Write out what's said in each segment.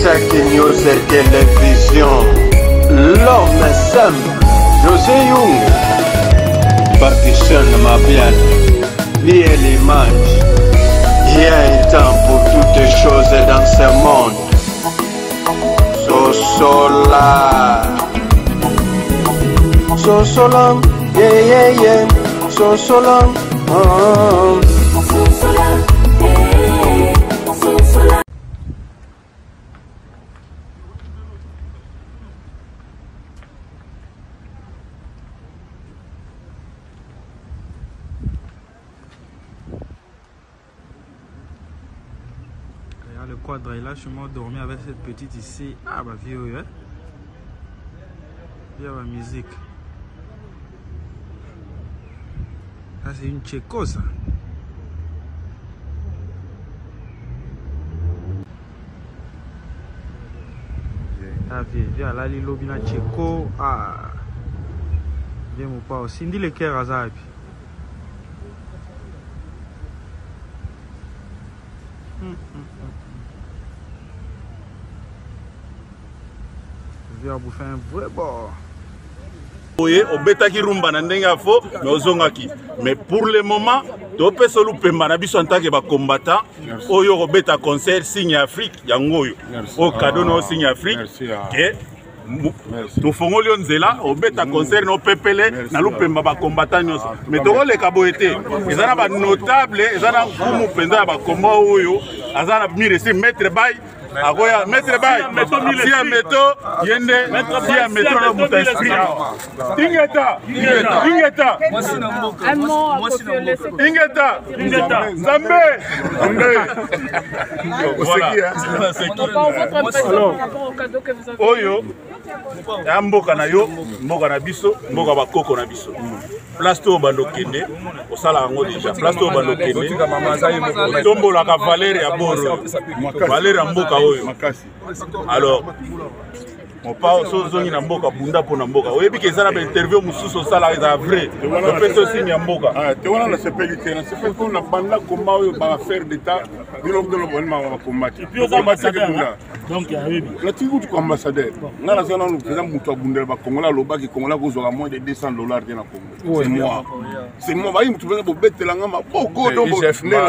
Chaque news et télévision, l'homme est simple, José Young. Partitionne ma bien, lié l'image. Il y a un temps pour toutes les choses dans ce monde. Sosolam, yeah yeah yeah, Sosolam, Sosolam, yeah, Sosolam. Le quadre est là, je suis mort dormir avec cette petite ici. Ah bah vieux, hein? Il y a la musique. Ça c'est une tchéco ça. Ah viens là l'île bina tchéco. Ah viens mon pas aussi. Cindy le cœur à ça. Je vais vous faire un vrai bord. Oui, on bêta qui rumba n'endenga fo, mais ozongaki. Mais pour le moment, tu peux solo pemba na biso en tant que combattant. Oyo on bêta concert signe Afrique, yangoyo. Au cadeau no signe Afrique. Que tu fongoli onzela, on bêta concert no pepele, na lu pemba ba combattant nyos. Mais to le kaboete, ezana ba notable, ezana kumu penda ba combat oyo, azana miresi maître bay. Agoya maître bay si a meto yende si a meto na muta esprit ingeta zambe oyo ya mboka na yo mboka na biso mboka bakoko na biso place to bando kende osala yango déjà place to bando kende tombolaka valeur ya boro valeur ya mboka oyo alors on parle de na mboka bunda pour na mboka oyebi ke ezala ba interview mususu sala eza vrai on peut se signer mboka te wana na sepelité na sepelité ko na banda komba oyo ba faire d'état bino bino bonma ba combattre puis aux ambassadeurs donc yayebi la tigu tu ambassadeur ngala zana no faisant mutu abundela ba kongola loba ki kongola ko zoka moins de $200 de na Congo c'est moi ba mutu bena bo betela ngama boko do bo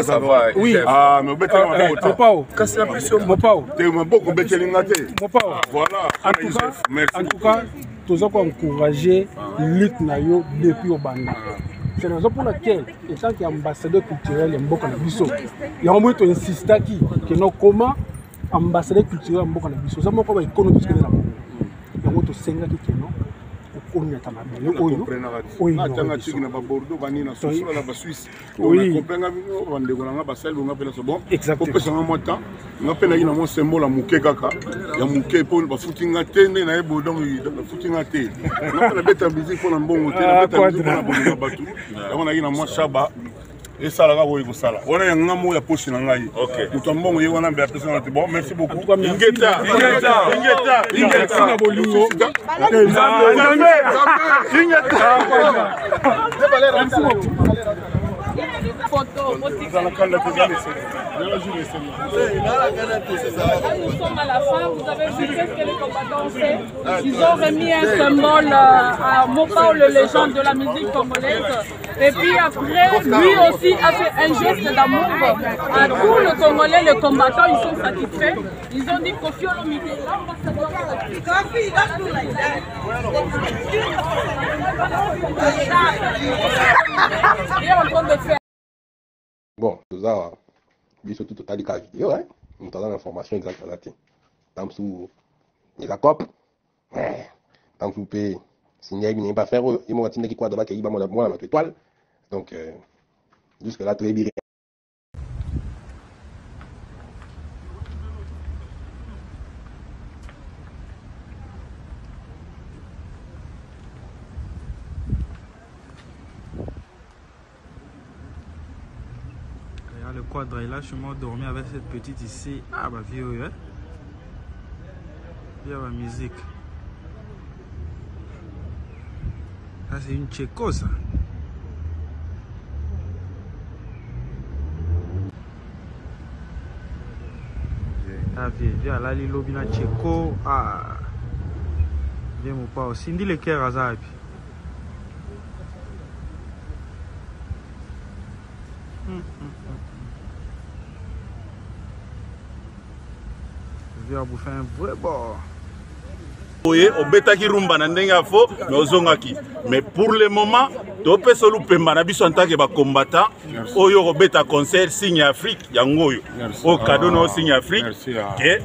ça va oui ah mais betela ngama mo pao kasi la pression mo pao te mo boko betela ngate mo pao voilà. En tout cas, tous ceux qui ont encouragé lutte nayo depuis au Banda. C'est la raison pour laquelle, étant qu'ambassadeur culturel et Mboka Nabiso, il y a un moment où insiste que nos comment ambassadeur culturel Mboka Nabiso, ça m'a pas économique ce que là. Il y a un moment où senga qui non. On est à ma maison. Oui, na ba Bordeaux bani na Suisse na ba Suisse. Oui, comprendre bande ko na ba sel nga pela so bon. Exactement. Ko pesa nga temps. Nga pela ina mo symbole muke kaka. Ya muke po ba futinga tende na ebo donc futinga te. Nga pela beta musique pour na mbongo te na beta musique na bongo batu. Ya na ina mo shaba. Et ça là on a un amour ya poche na ngai. Mutu mbongo ye wana be pesa na te bon merci beaucoup. Ingeta na bolingo. Nous sommes à la fin, vous avez vu ce que les combattants ont fait. Ils ont remis un symbole à Mopao, le légende de la musique congolaise. Et puis après, lui aussi a fait un geste d'amour à tous les Congolais, les combattants, ils sont satisfaits. Ils ont dit Kofi Olomide, l'ambassadeur de l'Afrique. Il est en train de faire. Bon, tout ça, lui surtout total de vidéo, hein. Nous avons l'information exacte là. Tant que il a cop, tant que vous payez, signer, il n'est pas faire, il m'a dit qu'il quoi d'abord qu'il va moi notre étoile. Donc, jusque là, très bien. Le quadre est là, je suis mort dormir avec cette petite ici. Ah bah vieux, hein? Il y a la musique. Ça c'est une tchéco ça. vie alali lobi na cheko vie mopao sindi le cœur aza wapi vie abouffé un vrai bord oye obetaki rumba na ndenge afo mais ozongaki mais pour le moment topesa lupemba na biso antake bacombattant oyo kobeta concert signe Afrique yango oyo o cadeau no signe Afrique ke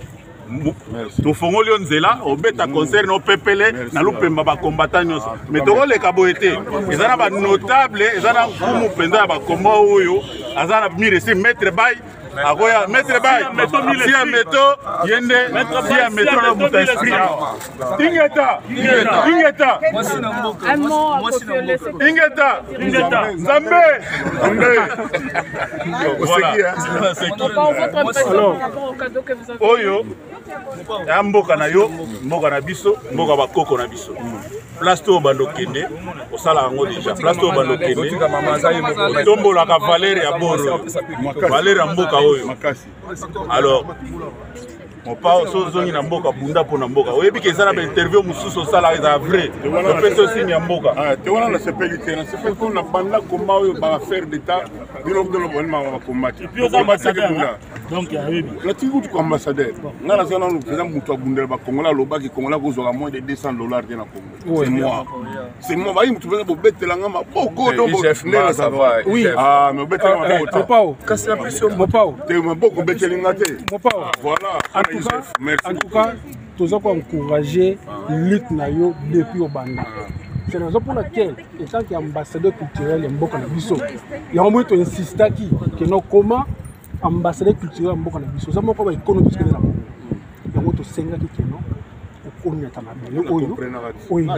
tofongoli nzela obeta concert no pepele na lupemba bacombattant nyonso mais tokoleka boye te eza na banotable eza na nkumu mpenza ya bakomba oyo aza na miresi maître bay akoya maître bay si ya meto yende si ya meto na buta esprit ingeta un mot à confirmer. ingeta nzambe voilà Votre impression par rapport au cadeau que vous avez. oyo ya mboka na yo mboka na biso mboka bakoko na biso place to bando kende osala yango déjà place to bando kende tombolaka valeur ya boro valeur ya mboka oyo alors mopa sozongi na mboka bunda mpo na mboka oyebi ke ezala bainterview mosusu osala eza vrai opesa osimi ya mboka te wana nasepeli te nasepeli mpo na banda koma oyo baaffaire d'état bilobdolobonema bakomati natiki kutu ko ambassadeur nga naza nanu peza moto abundela bakongola alobaki kongola kozwaka moins de $200 te na Congo c'est moi bayi moto peza bobetelanga maboko mais obetelanga maboko te maboko obetelinga te voilà. En tout cas, tous encourager lutte nayo depuis au Banda. C'est la raison pour laquelle, étant qu'ambassadeur culturel et Mboka Nabiso, il y a un moment où on insiste que nous comment ambassadeur culturel Mboka Nabiso, ça m'a pas économique de la Congo. Il y a un moment où c'est qui non. On est à la maison. Oui, na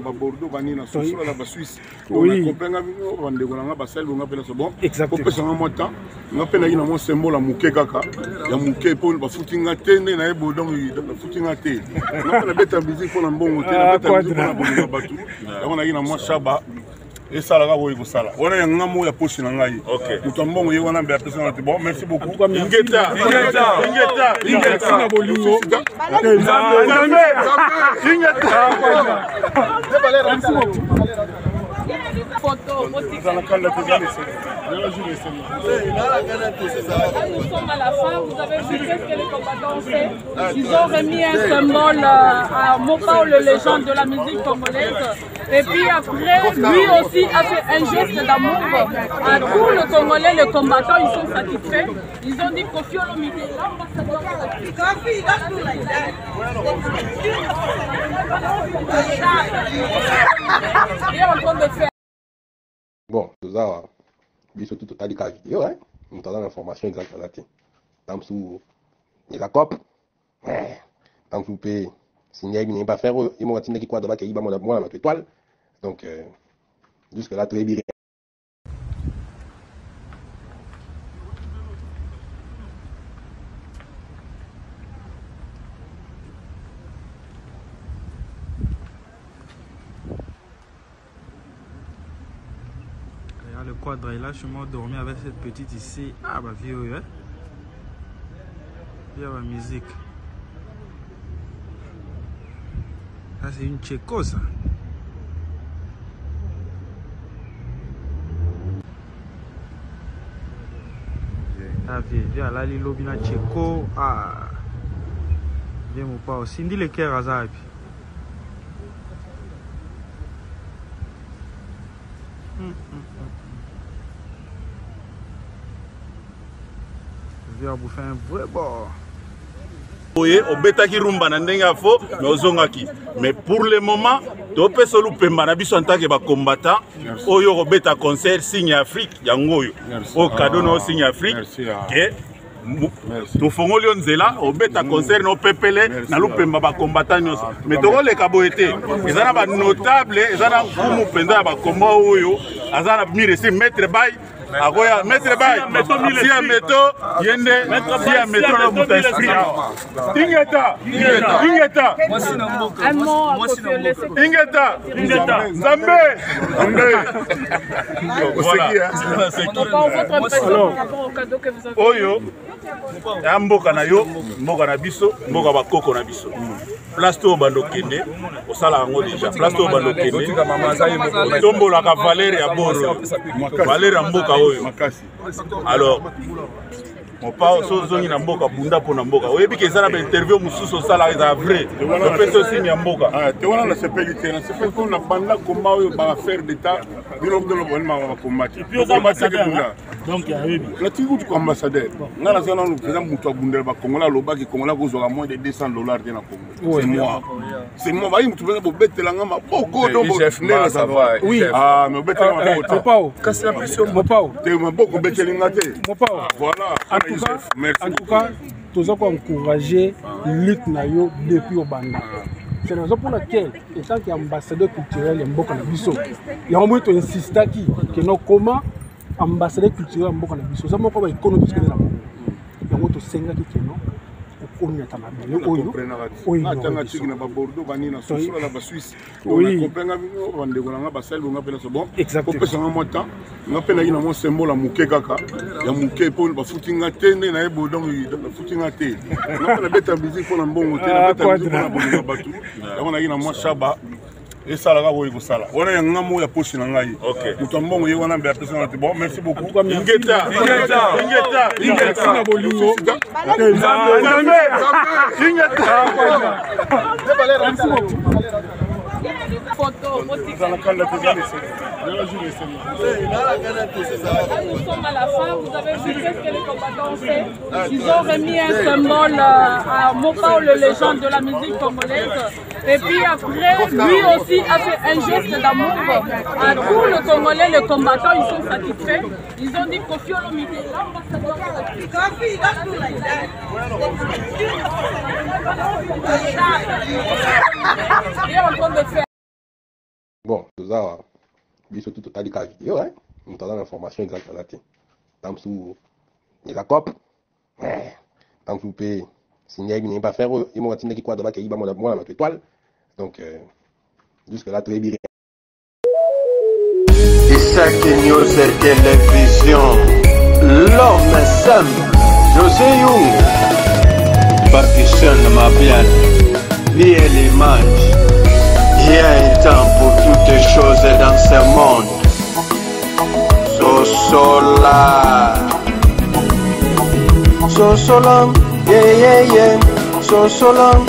Bordeaux, bani na Suisse, na Suisse. On comprend on est ba sel on appelle ça bon. Exactement. Pour ça moi temps, on appelle na mon symbole la muke kaka. Ya muke pour ba footing tende na ebo donc footing te. On appelle beta musique pour na mbongo te, na beta musique pour na bongo batu. On a na moi shaba. Et ça là on ça là. On a un amour ya poche na ngai. OK. Muto mbongo ye wana be personne bon, merci beaucoup. ingeta na bolingo. Photo, nous sommes à la fin, vous avez vu ce que les combattants ont fait. Ils ont remis un symbole à Mopao, le légende de la musique congolaise. Et puis après, lui aussi a fait un geste d'amour à tous les Congolais, les combattants, ils sont satisfaits. Ils ont dit Kofi Olomide, l'ambassadeur est en train de faire. Bon, tout ça, biso tout total cas vidéo, hein. Nous avons l'information exacte là. Tant sous les accords, tant que vous pouvez signer, il n'y a pas faire, il m'a dit quoi d'abord qu'il va moi la étoile. Donc, jusque là, très bien. Le quadre est là, je suis mort dormi avec cette petite ici. Ah bah vieux, hein. Il y a la musique. Ça c'est une tchéco ça. Ah vieux, là les lobby na tchéco. Vieux mon pas aussi. Sindi le cœur à ça. Vieux abouffé un vrai bord. oye obetaki rumba na ndenge afo mais ozongaki mais pour le moment topesa lupemba na biso antake bacombattant oyo kobeta concert signe Afrique yango oyo o cadeau no signe Afrique ke tofongoli nzela obeta concert no pepele na lupemba bacombattant nyonso mais tokoleka boye te eza na banotable eza na nkumu mpenza ya bakomba oyo aza na miresi maître bay akoya maître bay si ya meto yende si ya meto na muta esprit ingeta un mot à Kofi ingeta Nzambe votre impression par rapport au cadeau que vous avez oyo ya mboka na yo mboka na biso mboka bakoko na biso place to bando kende osala yango déjà place to bando kende tombolaka valeur ya boro valeur ya mboka oyo alors mopa sozongi na mboka bunda po na mboka oyebi ke ezala bainterview mosusu osala eza vrai opesa osimi ya mboka te wana nasepeli te nasepeli mpo na banda komba oyo baaffaire d'état bino bino bakombati natiki kutu ko ambassadeur nga naza nanu eza moto abundela bakongola alobaki kongola kozwaka moins de $200 te na congo c'est moi bayi motu mpenza bobetelanga maboko mais obetelanga maboko te maboko obetelinga te voilà. En tout cas, tous ceux qui ont encouragé lutte nayo depuis au Banda. C'est la raison pour laquelle, étant qu'ambassadeur culturel et Mboka Nabiso, il y a un moment où on insiste que nous comment ambassadeur culturel Mboka Nabiso, ça m'a pas économie parce que là, il y a un moment où senga qui non, on y a tamabé, oui, atanga tiki na ba Bordeaux bani na soso la ba Suisse, oui, comprendre bande ko nga ba sel nga pela so bon, exactement, ko pesa nga mota, nga pela ina mo symbole muke kaka, ya muke po ba futinga tende na ebo donc ba futinga te, nga pela beta musique pour na mbongo te, na beta musique pour na bongo batu, ya na ina mo shaba. Et ça, là, on va ça. On a un mot à poche dans la vie. Ok. Nous tombons, on a bien personne. Bon, merci beaucoup. Ingeta. Nous sommes à la fin, vous avez vu ce que les combattants ont fait. Ils ont remis un symbole à Mopao, le légende de la musique congolaise. Et puis après, lui aussi a fait un geste d'amour à tous les Congolais, les combattants, ils sont satisfaits. Ils ont dit Kofi Olomide, l'ambassadeur il est en train de faire. Bon, tout ça, biso tout total cas vidéo, hein. Nous avons l'information exacte là. Tant sous la COP, tant que vous payez, signer, il n'est pas faire, il m'a dit qu'il quoi d'abord qu'il va moi notre étoile. Donc, jusque là, très bien. Et chaque news et télévision, l'homme simple, José Young, Partition ma bien, vie et l'image. Il y a un temps pour toutes choses dans ce monde. So solam, yeah, yeah, yeah. So solam,